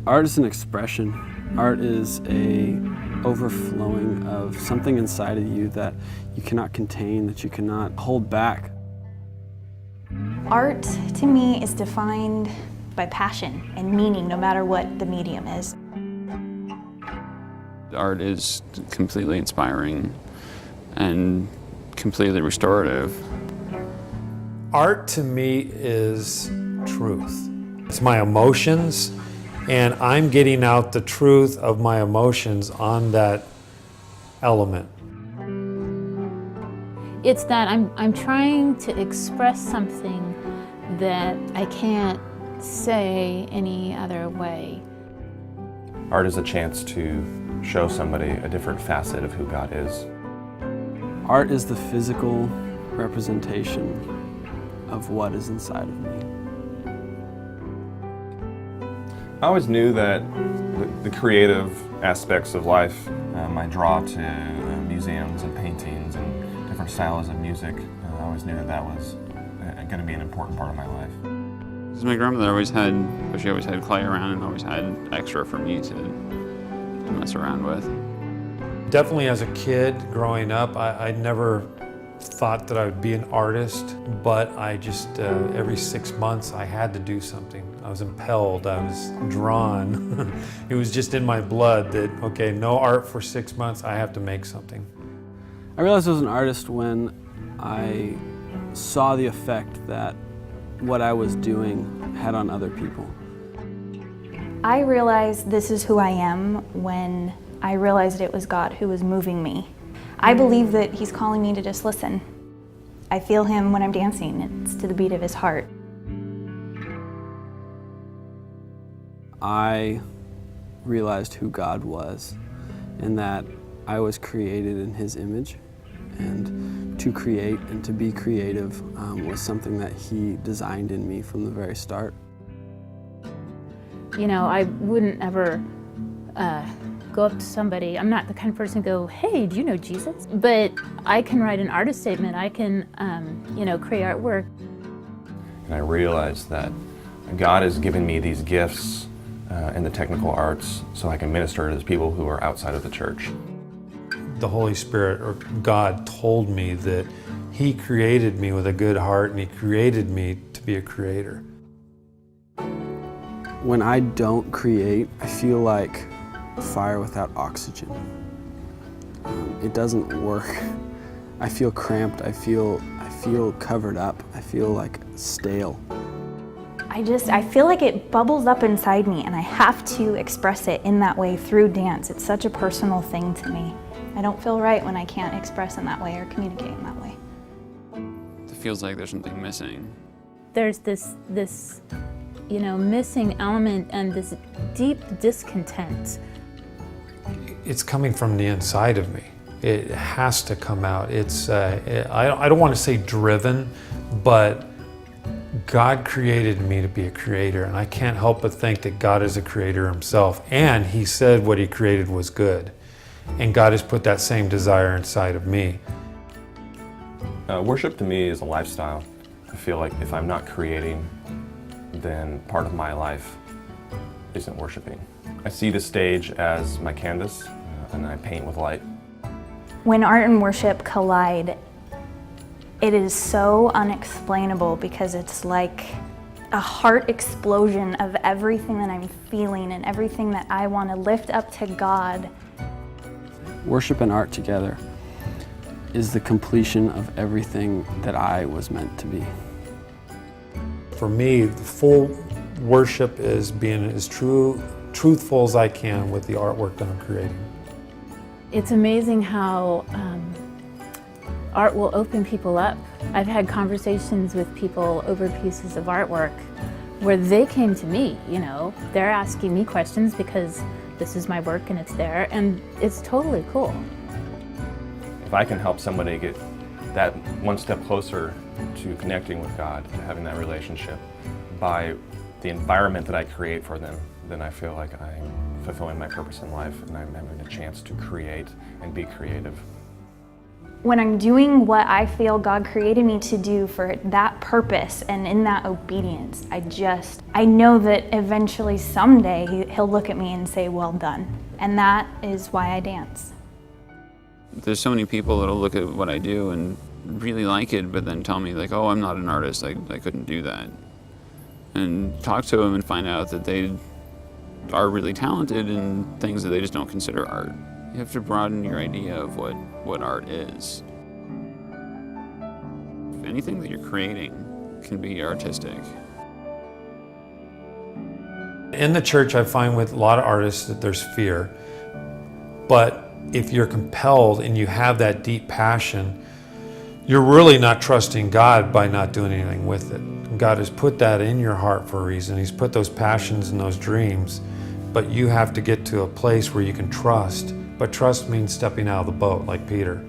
Art is an expression. Art is a overflowing of something inside of you that you cannot contain, that you cannot hold back. Art, to me, is defined by passion and meaning, no matter what the medium is. Art is completely inspiring and completely restorative. Art to me is truth. It's my emotions, and I'm getting out the truth of my emotions on that element. It's that I'm trying to express something that I can't say any other way. Art is a chance to show somebody a different facet of who God is. Art is the physical representation of what is inside of me. I always knew that the creative aspects of life, my draw to museums and paintings and different styles of music, I always knew that was going to be an important part of my life. Because my grandmother always had clay around and always had extra for me to mess around with. Definitely as a kid growing up, I never thought that I would be an artist, but I just, every 6 months I had to do something. I was impelled, I was drawn. It was just in my blood that, okay, no art for 6 months, I have to make something. I realized I was an artist when I saw the effect that what I was doing had on other people. I realized this is who I am when I realized it was God who was moving me. I believe that He's calling me to just listen. I feel Him when I'm dancing. It's to the beat of His heart. I realized who God was and that I was created in His image, and to create and to be creative was something that He designed in me from the very start. You know, I wouldn't ever go up to somebody. I'm not the kind of person to go, hey, do you know Jesus? But I can write an artist statement. I can, create artwork. And I realized that God has given me these gifts in the technical arts so I can minister to those people who are outside of the church. The Holy Spirit, or God, told me that He created me with a good heart and He created me to be a creator. When I don't create, I feel like fire without oxygen. It doesn't work. I feel cramped, I feel covered up, I feel like stale. I feel like it bubbles up inside me and I have to express it in that way through dance. It's such a personal thing to me. I don't feel right when I can't express in that way or communicate in that way. It feels like there's something missing. There's this missing element and this deep discontent. It's coming from the inside of me. It has to come out. It's, I don't want to say driven, but God created me to be a creator, and I can't help but think that God is a creator Himself, and He said what He created was good. And God has put that same desire inside of me. Worship to me is a lifestyle. I feel like if I'm not creating, then part of my life isn't worshiping. I see the stage as my canvas, and I paint with light. When art and worship collide, it is so unexplainable because it's like a heart explosion of everything that I'm feeling and everything that I want to lift up to God. Worship and art together is the completion of everything that I was meant to be. For me, the full worship is being as truthful as I can with the artwork that I'm creating. It's amazing how art will open people up. I've had conversations with people over pieces of artwork where they came to me, they're asking me questions because this is my work and it's there, and it's totally cool. If I can help somebody get that one step closer to connecting with God, to having that relationship by the environment that I create for them, then I feel like I'm fulfilling my purpose in life and I'm having a chance to create and be creative. when I'm doing what I feel God created me to do for that purpose and in that obedience, I know that eventually someday He'll look at me and say, well done. And that is why I dance. There's so many people that'll look at what I do and really like it, but then tell me like, oh, I'm not an artist, I couldn't do that. And talk to them and find out that they are really talented in things that they just don't consider art. You have to broaden your idea of what art is. Anything that you're creating can be artistic. In the church, I find with a lot of artists that there's fear, but if you're compelled and you have that deep passion, you're really not trusting God by not doing anything with it. God has put that in your heart for a reason. He's put those passions and those dreams, but you have to get to a place where you can trust. But trust means stepping out of the boat, like Peter.